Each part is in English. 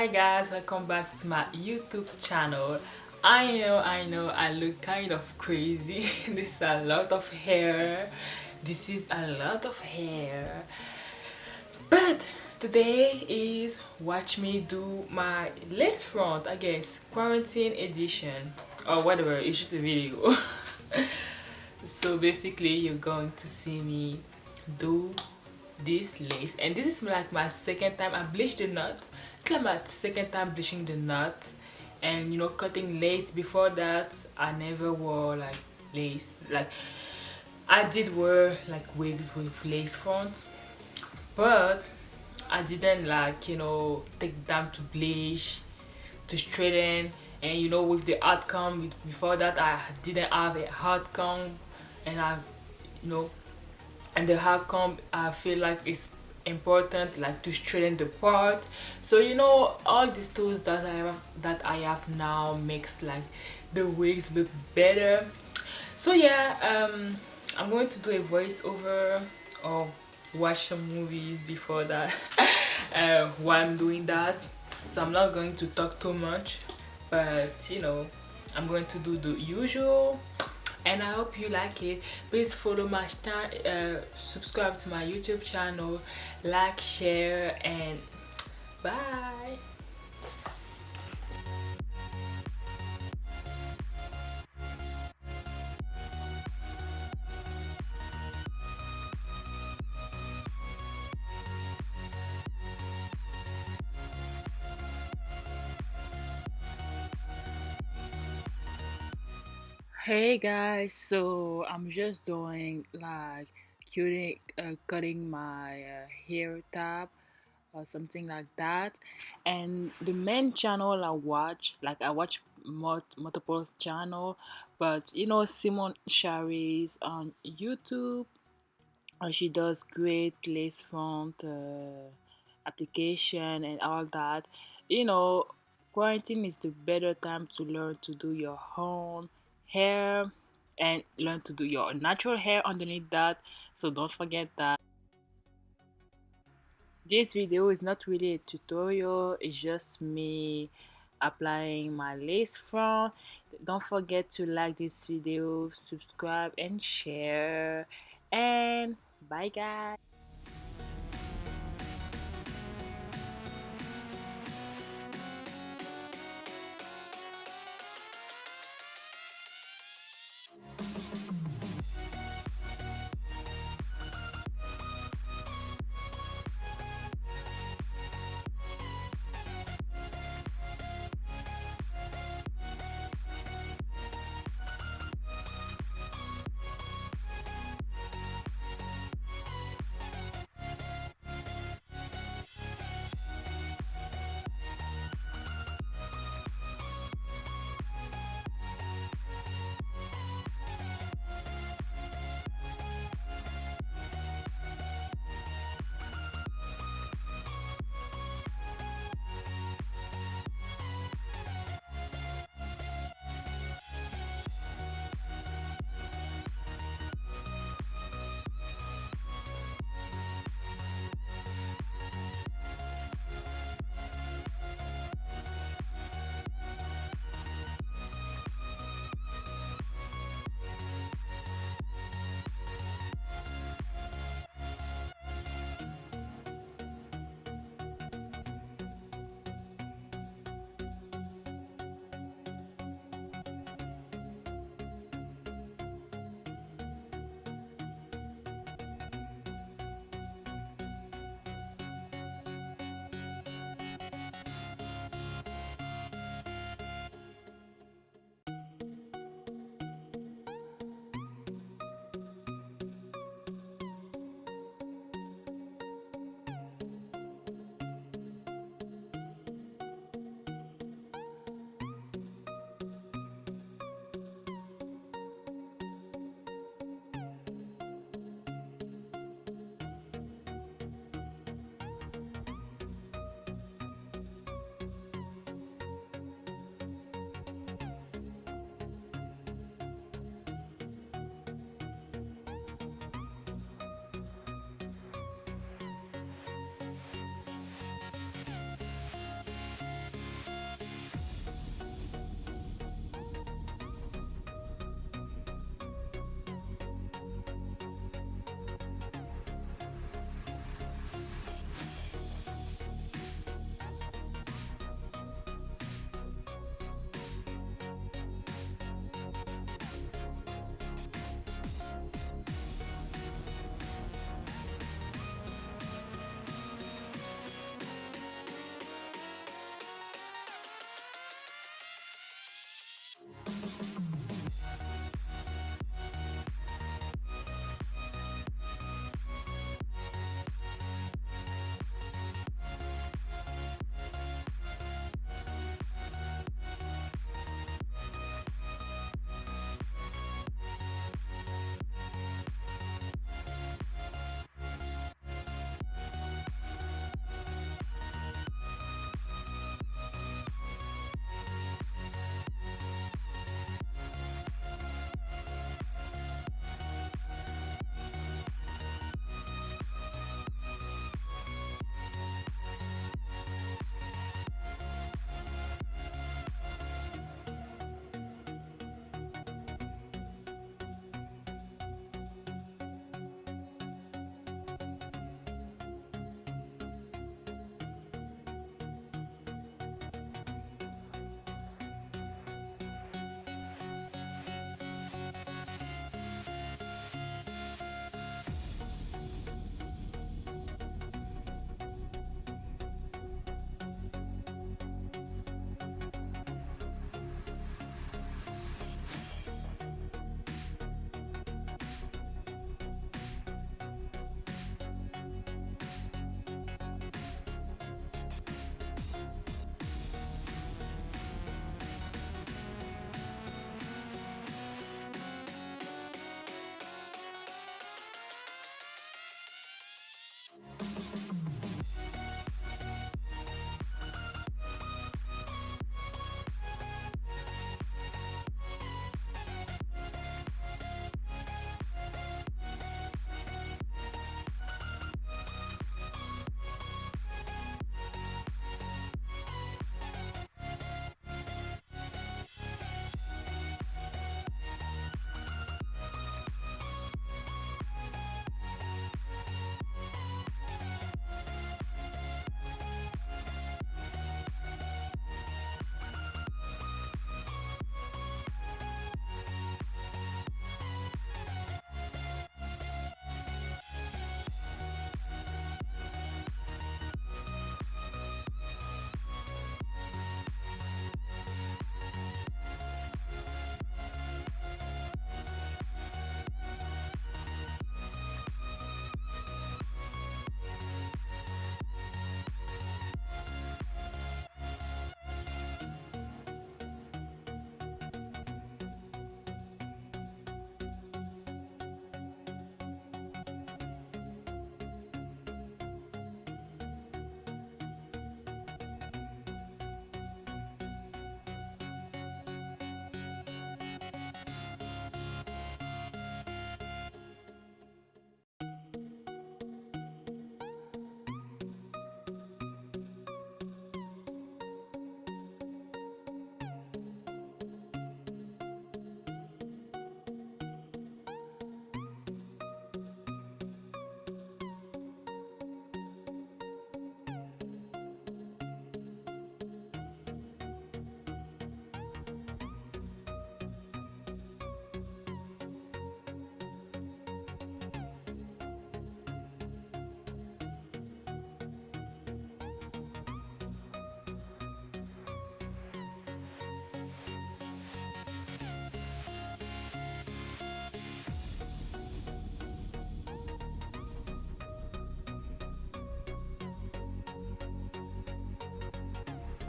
Hi guys, welcome back to my YouTube channel. I know, I look kind of crazy. This is a lot of hair. This is a lot of hair. But today is watch me do my lace front, I guess, quarantine edition or whatever. It's just a video. So basically, you're going to see me do this lace, and this is like my second time. I bleached the knot. It's like my second time bleaching the knot, and cutting lace. Before that, I never wore like lace. Like I did wear like wigs with lace front, but I didn't like take them to bleach, to straighten, and with the outcome before that I didn't have a hard comb, and I you know and the hard comb I feel like it's important like to straighten the part. So all these tools that I have now makes like the wigs look better. So yeah, I'm going to do a voiceover or watch some movies before that while I'm doing that. So I'm not going to talk too much, but I'm going to do the usual, and I hope you like it. Please follow my channel, subscribe to my YouTube channel, like, share, and bye. Hey guys, so I'm just doing like cutting my hair top or something like that. And the main channel I watch multiple channel, but Simone Shari's on YouTube. She does great lace front application and all that. you know Quarantine is the better time to learn to do your own hair and learn to do your natural hair underneath that. So don't forget that this video is not really a tutorial, it's just me applying my lace front. Don't forget to like this video, subscribe and share, and bye guys.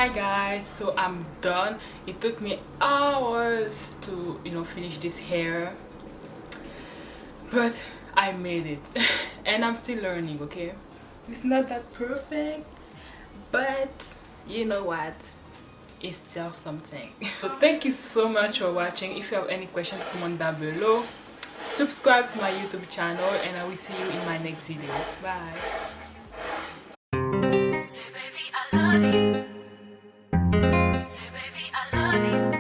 Hi guys, so I'm done. It took me hours to finish this hair, but I made it. And I'm still learning, okay? It's not that perfect, but you know what, it's still something. So thank you so much for watching. If you have any questions, comment down below. Subscribe to my YouTube channel, and I will see you in my next video. Bye.